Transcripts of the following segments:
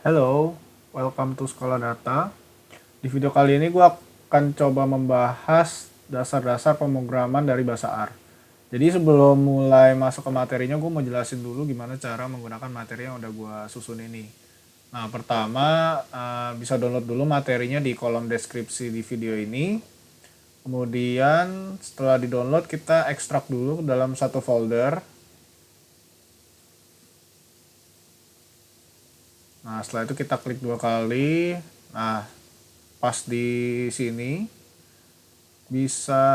Hello, welcome to Sekolah Data. Di video kali ini gue akan coba membahas dasar-dasar pemrograman dari bahasa R. Jadi sebelum mulai masuk ke materinya, gue mau jelasin dulu gimana cara menggunakan materi yang udah gue susun ini. Nah, pertama bisa download dulu materinya di kolom deskripsi di video ini. Kemudian setelah di-download, kita ekstrak dulu dalam satu folder. Nah, setelah itu kita klik 2 kali. Nah, pas di sini bisa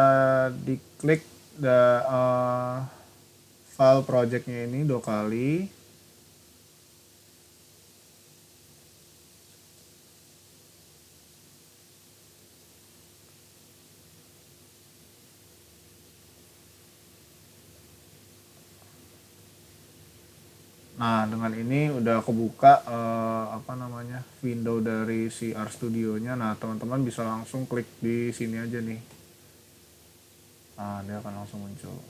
diklik file projectnya ini 2 kali. Nah, dengan ini udah kebuka window dari si RStudio-nya. Nah, teman-teman bisa langsung klik di sini aja nih. Nah, dia akan langsung muncul.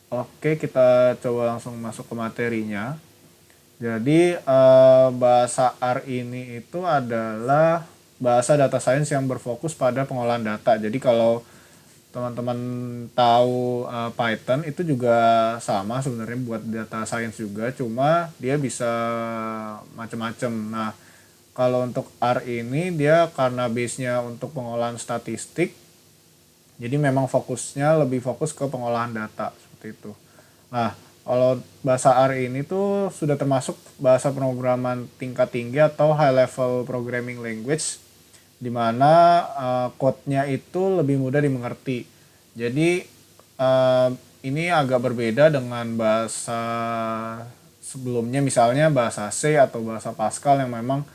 Oke, kita coba langsung masuk ke materinya. Jadi bahasa R ini itu adalah bahasa data science yang berfokus pada pengolahan data. Jadi kalau teman-teman tahu Python itu juga sama sebenarnya buat data science juga, cuma dia bisa macam-macam. Nah, kalau untuk R ini dia karena base-nya untuk pengolahan statistik, jadi memang fokusnya lebih fokus ke pengolahan data seperti itu. Nah, kalau bahasa R ini tuh sudah termasuk bahasa pemrograman tingkat tinggi atau high level programming language, di mana code-nya itu lebih mudah dimengerti. Jadi ini agak berbeda dengan bahasa sebelumnya, misalnya bahasa C atau bahasa Pascal yang memang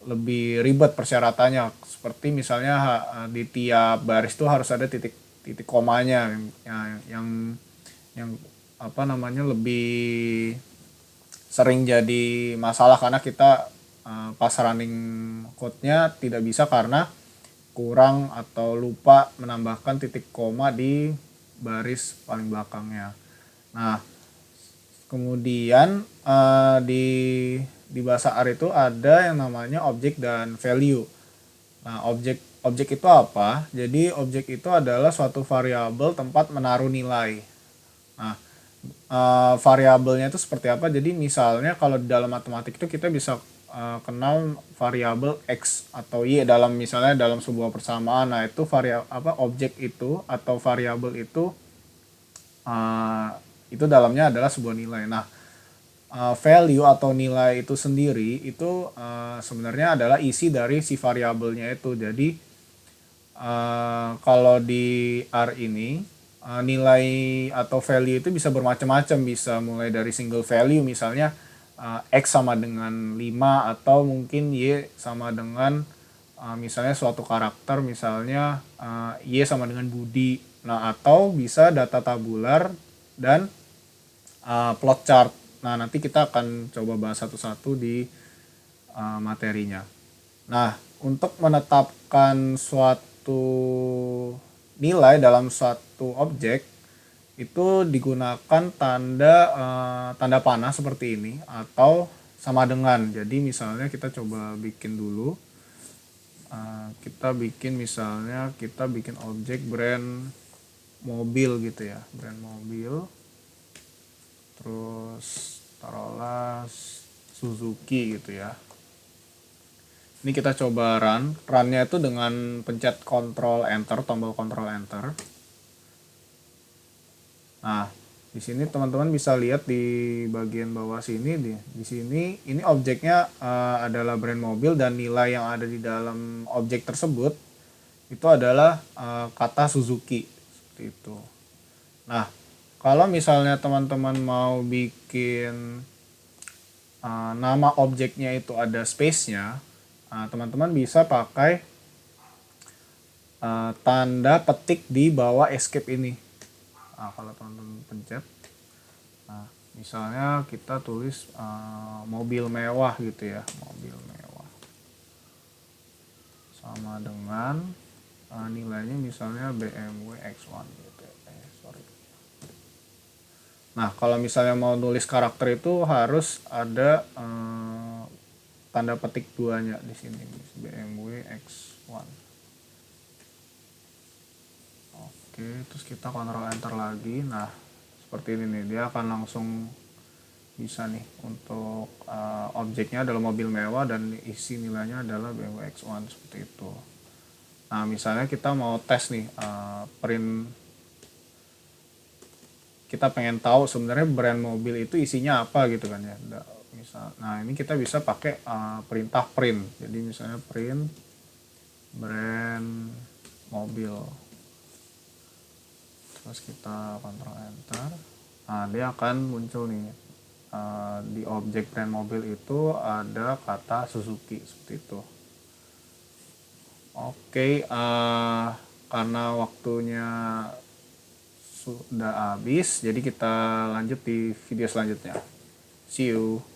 lebih ribet persyaratannya. Seperti misalnya di tiap baris itu harus ada titik titik komanya yang lebih sering jadi masalah karena kita pas running code-nya tidak bisa karena kurang atau lupa menambahkan titik koma di baris paling belakangnya. Nah, kemudian di bahasa R itu ada yang namanya objek dan value. Nah, objek itu apa? Jadi objek itu adalah suatu variabel tempat menaruh nilai. Nah, variabelnya itu seperti apa? Jadi misalnya kalau di dalam matematik itu kita bisa kenal variabel x atau y dalam misalnya dalam sebuah persamaan. Nah, itu objek itu atau variabel uh, itu dalamnya adalah sebuah nilai. Nah, value atau nilai itu sendiri itu sebenarnya adalah isi dari si variabelnya itu. Jadi kalau di R ini nilai atau value itu bisa bermacam-macam, bisa mulai dari single value misalnya X sama dengan 5 atau mungkin Y sama dengan misalnya suatu karakter, misalnya Y sama dengan Budi. Nah, atau bisa data tabular dan plot chart. Nah, nanti kita akan coba bahas satu-satu di materinya. Nah, untuk menetapkan suatu nilai dalam suatu objek itu digunakan tanda panah seperti ini atau sama dengan. Jadi misalnya kita coba bikin dulu. Kita bikin objek brand mobil gitu ya, brand mobil. Terus taruhlah Suzuki gitu ya. Ini kita coba runnya itu dengan pencet tombol Ctrl Enter. Nah, di sini teman-teman bisa lihat di bagian bawah sini, di sini ini objeknya adalah brand mobil dan nilai yang ada di dalam objek tersebut itu adalah kata Suzuki seperti itu. Nah, kalau misalnya teman-teman mau bikin nama objeknya itu ada space-nya, teman-teman bisa pakai tanda petik di bawah escape ini. Nah, kalau teman-teman pencet, nah, misalnya kita tulis mobil mewah gitu ya, mobil mewah sama dengan nilainya misalnya BMW X1 gitu. Sorry. Nah, kalau misalnya mau nulis karakter itu harus ada tanda petik 2-nya di sini, BMW X1. Oke, terus kita Ctrl Enter lagi. Nah, seperti ini nih, dia akan langsung bisa nih untuk objeknya adalah mobil mewah dan isi nilainya adalah BMW X1 seperti itu. Nah, misalnya kita mau tes nih print, kita pengen tahu sebenarnya brand mobil itu isinya apa gitu kan ya. Nah, ini kita bisa pakai perintah print. Jadi misalnya print brand mobil. Terus kita Ctrl Enter. Nah, dia akan muncul nih di objek brand mobil itu ada kata Suzuki seperti itu. Oke, karena waktunya sudah habis, jadi kita lanjut di video selanjutnya. See you.